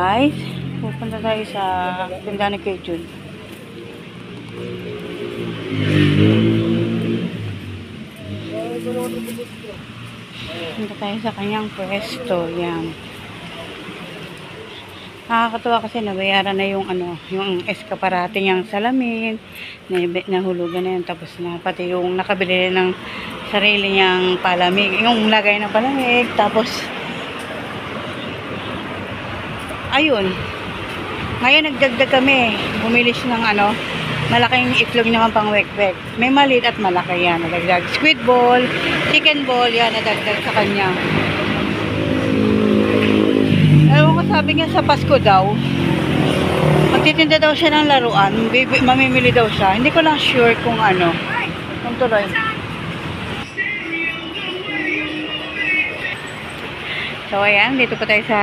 guys, pupunta tayo sa tindahan ni Kuya Jun. Punta tayo sa kanyang pwesto. Yan. Nakakatuwa kasi nabayaran na yung yung eskaparate niyang salamin, nahulugan na yun, tapos na pati yung nakabili ng sarili niyang palamig, yung lagay ng palamig, tapos ayun. Ngayon nagdagdag kami. Bumili siya ng malaking itlog naman pang wek-wek. May maliit at malaki yan. Nadagdag squid ball, chicken ball, yan nadagdag sa kanya. Ewan ko, sabi niya sa Pasko daw, magtitinda daw siya ng laruan. Mamimili daw siya. Hindi ko lang sure kung kung tuloy. So ayan, dito pa tayo sa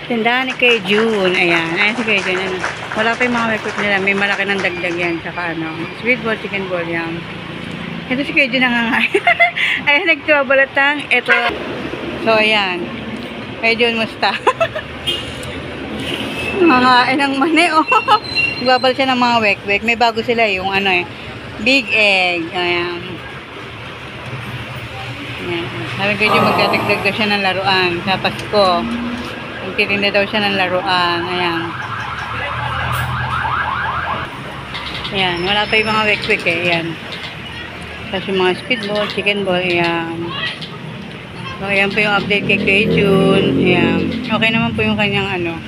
tindahan ni Kuya Jun. Ayan si Kuya Jun. Wala pa yung mga wek-wek nila. May malaki ng dagdag yan. Saka sweet ball, chicken ball yan. Ito si Kuya Jun nangangain. Ayan, nagtuwa balatang. Ito. So, ayan. Kuya Jun, musta? Nangangain ng mani. Nagbabal siya ng mga wek-wek. May bago sila yung big egg. Ayan. Ayan. Sabi Kuya Jun, magdadagdag daw siya ng laruan sa Pasko. Magtitinda daw siya ng laruan. Ayan. Ayan. Wala pa yung mga wek-wek eh. Ayan. Tapos yung mga speed ball, chicken ball. Ayan. So, ayan po yung update kay Kuya Jun. Ayan. Okay naman po yung kanyang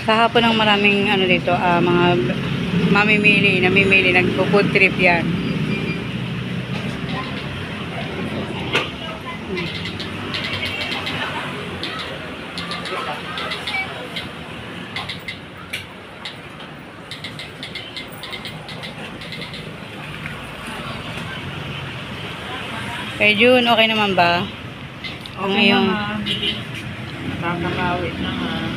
Sa hapon ng maraming dito. Mga namimili. Nagpo-food trip yan. Kay Jun, okay naman ba? Okay naman. Nakakawit naman.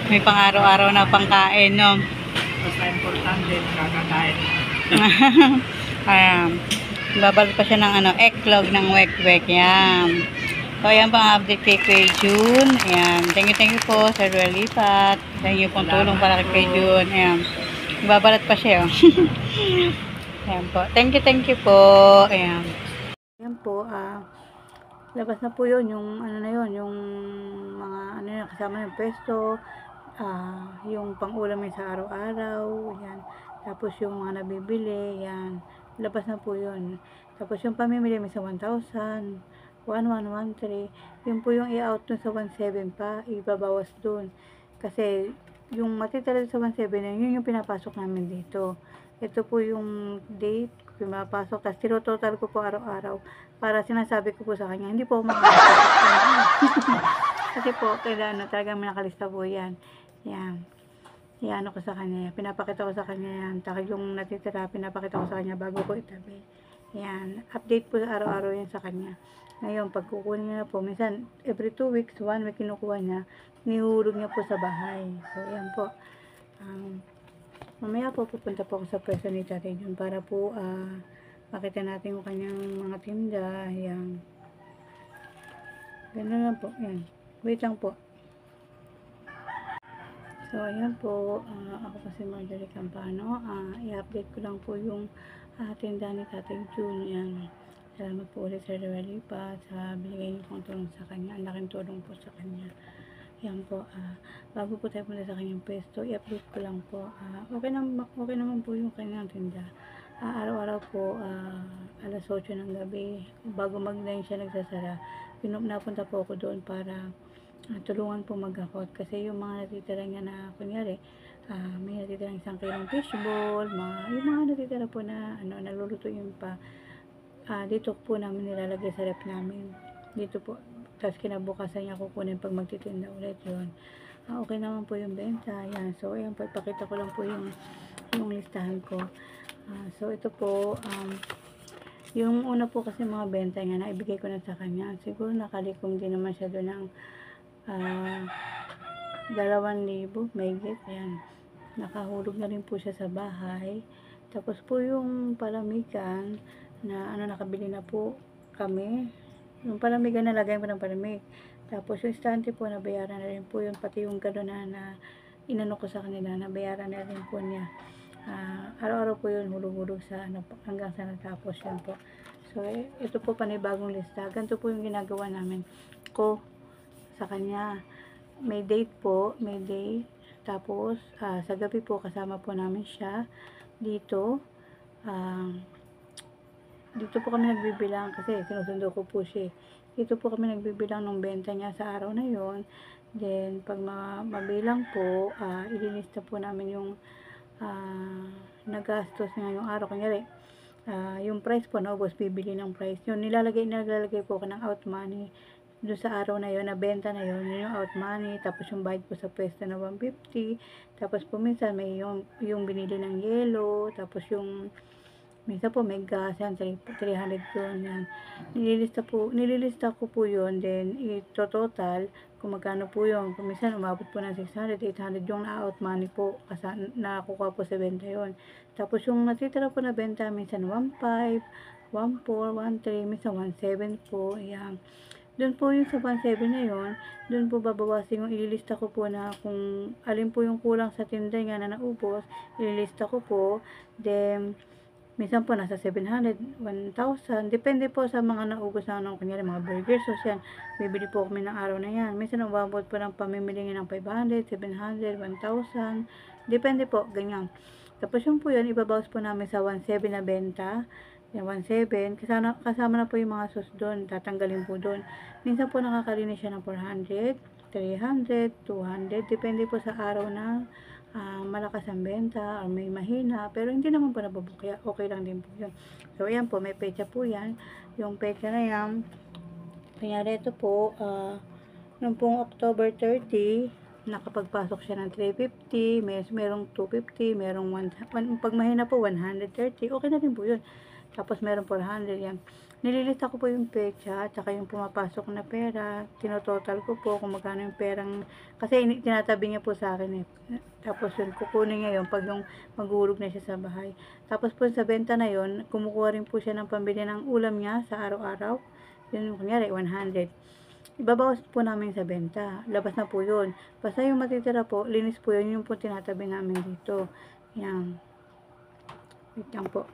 May pang-araw-araw na pangkain, no? Basta importante, nakakakain. Ayan. Babalik pa siya ng eggnog ng wek-wek. Yan. So, ayan pang update kay Kuya Jun. Ayan. Thank you po, Sir Lipat. Thank you pong tulong para kay Kuya Jun. Ayan. Babalat pa siya. Ayan po. Thank you po. Ayan. Ayan po, labas na po yun, yung yung mga kasama yung pesto, yung pang-ulam sa araw-araw, yan. Tapos yung mga nabibili, yan. Labas na po yun. Tapos yung pamimili may sa 1,000, 1,113, yun po yung i-out dun sa 1,700 pa, ibabawas dun. Kasi yung matitira sa 1,700, yun yung pinapasok namin dito. Ito po yung date, pinapasok, tapos tiro-total ko po araw-araw para sinasabi ko po sa kanya, hindi po ako makakasok. Kasi po, talagang may nakalista po yan. Yan. Yan ko sa kanya. Pinapakita ko sa kanya yan. Taka yung natitira, pinapakita ko sa kanya bago ko itabi. Yan. Update po araw-araw yan sa kanya. Ngayon, pag kukunin niya na po, minsan, every 2 weeks, 1 week kinukuha niya, nihulog niya po sa bahay. So, yan po. Mamaya po pupunta po ako sa pwesto ni Tatay Jun para po makita natin yung kanyang mga tinda. Ayan. Ganun lang po. Ayan. Wait lang po. So, ayan po. Ako po si Marjorie Campano. I-update ko lang po yung tinda ni Tatay Jun. Ayan. Salamat po ulit sa Lipat sa binigay niyo pong tulong sa kanya. Ang laking tulong po sa kanya. Yan po, bago po tayo punta sa kanyang pwesto, i-update ko lang po. Okay naman po yung kanyang tinda. Araw-araw po, alas 8 ng gabi, bago mag-9 siya nagsasara, napunta po ako doon para tulungan po mag-akot. Kasi yung mga natitira niya na, kunyari, may natitira 1 kilong fishball, yung mga natitira po na, naluluto yun pa, dito po namin nilalagay sa rep namin. Dito po. Tapos kinabukasan niya kukunin pag magtitinda ulit yun. Okay naman po yung benta. Yan. So, ayan po. Ipakita ko lang po yung listahan ko. So, ito po. Yung una po kasi mga benta niya, naibigay ko na sa kanya. Siguro nakalikom din naman siya doon ng 2,000. Mahigit. Ayan. Nakahulog na rin po siya sa bahay. Tapos po yung palamigan na nakabili na po kami. Yung palamigan, nalagay ko ng palamig. Tapos yung estante po, nabayaran na rin po yun. Pati yung gano'n na inano ko sa kanila, nabayaran na rin po niya. Araw-araw po yun, hulog-hulog sa ano, hanggang sa natapos yun po. So, ito po panibagong lista. Ganito po yung ginagawa namin ko sa kanya. May date po, may date. Tapos, sa gabi po, kasama po namin siya dito. Dito po kami nagbibilang kasi sinusundo ko po siya. Dito po kami nagbibilang ng benta niya sa araw na yon. Then, pag mabilang po, ililista po namin yung nagastos niya yung araw. Kunyari, yung price po, naubos, bibili ng price. Yun, nilalagay po ko ng out money doon sa araw na yon, na benta na yon, yun yung out money. Tapos yung bayad po sa pwesto na 150. Tapos po minsan may yung binili ng yelo. Tapos yung minsan po may gas, yan, 300 po yan. Nililista ko po yun, then ito total, kung magkano po yun. Kung minsan umabot po ng 600, 800 yung na-out money po, kasi nakakuha po sa benta yun. Tapos yung natitira po na benta, minsan 1.5, 1.4, 1.3, minsan 1.7 po, yan. Doon po yung sa 1.7 na yun, doon po babawasin yung ililista ko po na kung alin po yung kulang sa tinda nga na naubos, ililista ko po, then minsan po nasa 700, 1,000. Depende po sa mga naubos na ano, kunyari mga burgers. So yan, bibili po kami ng araw na yan. Minsan umabot po ng pamimili ng 500, 700, 1,000. Depende po, ganyan. Tapos yung po yun, ibabawas po namin sa 1,700 na benta. Yung 1,700, kasama na po yung mga sus doon, tatanggalin po doon. Minsan po nakakalinis siya ng 400, 300, 200. Depende po sa araw na malakas ang benta o may mahina, pero hindi naman po nabubukya, okay lang din po yun. So ayan po, may pecha po yan. Yung pecha na yan, kanyari ito po, noong pong October 30, nakapagpasok siya ng 350, merong 250, merong pag mahina po 130, okay na din po yun. Tapos meron 400 yan. Nililista ko po yung pecha, tsaka yung pumapasok na pera, tinototal ko po kung magkano yung perang, kasi tinatabi niya po sa akin eh. Tapos yun, kukunin niya yun pag yung maghulog na siya sa bahay. Tapos po sa benta na yun, kumukuha rin po siya ng pambili ng ulam niya sa araw-araw. Yun, kunyari, 100. Ibabawas po namin sa benta. Labas na po yun. Basta yung matitira po, linis po yun, yung po tinatabi namin dito. Yan. Wait lang po.